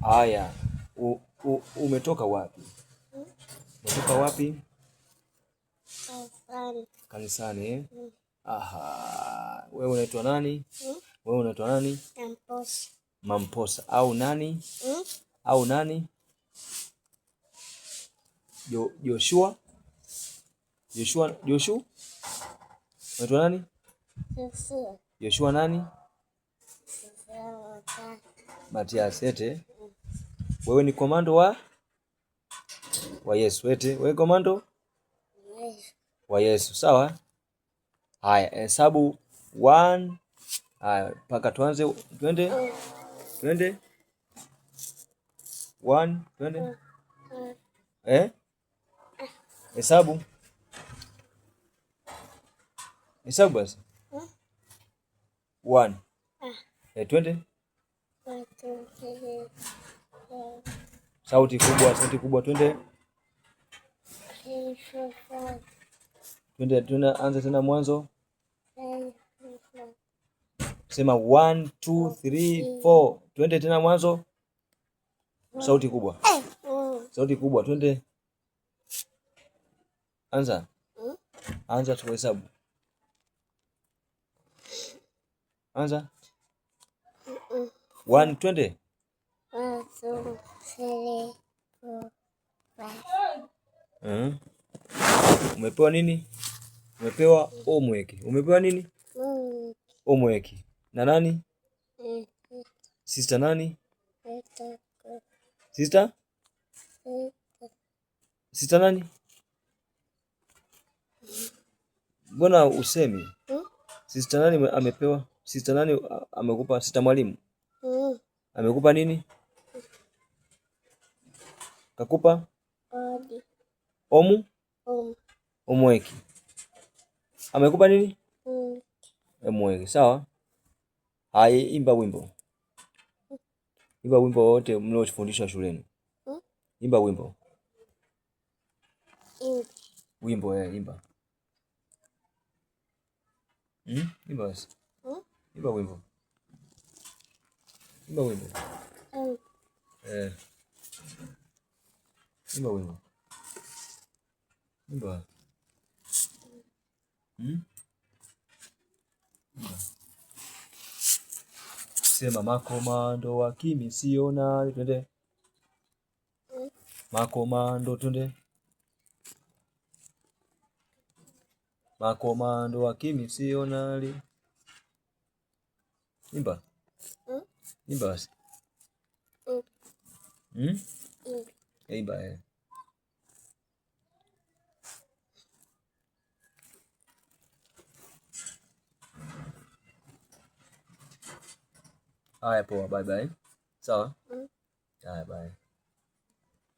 Haya, umetoka wapi? Umetoka wapi? Kanisani. Aha, wewe unaitwa nani? Wewe unaitwa nani? Mamposa. Mamposa au nani? Au nani? Joshua. Joshua. Unaitwa nani? Joshua nani? Matias. Ete. Wewe ni komando wa Yesu. Ete, wewe komando wa Yesu. Sawa? Haya, hesabu 1. Haya, paka tuanze. Twende. 1, twende. Hesabu basi. 1. Twende. Sauti kubwa, twende. Twende, anza tena mwanzo. Sema 1 2 3 4. Twende tena mwanzo. Sauti kubwa, twende. Anza tuhesabu. Anza. 1, twende. 1 2 3 4 5. Umepewa nini? Umepewa homework. Umepewa nini? Homework. Na nani? Sister nani? Sister nani? Mbona usemi? Sister nani amepewa? Sister nani amekupa? Sister mwalimu. Amekupa nini? Kakupa? Homework. Amekupa nini? Homework. Sawa? Hai, imba wimbo. Imba wimbo wote mliofundishwa shuleni. Imba wimbo. Wimbo, imba. Imba basi. Imba wimbo. Imba wimbo. Imba wimbo. Imba. Sema makomando wa kimisionari. Twende. Makomando, twende. Makomando wa kimisionari. Imba. Imba basi. Imba. Haya, poa, bye bye. Sawa? Haya, bye.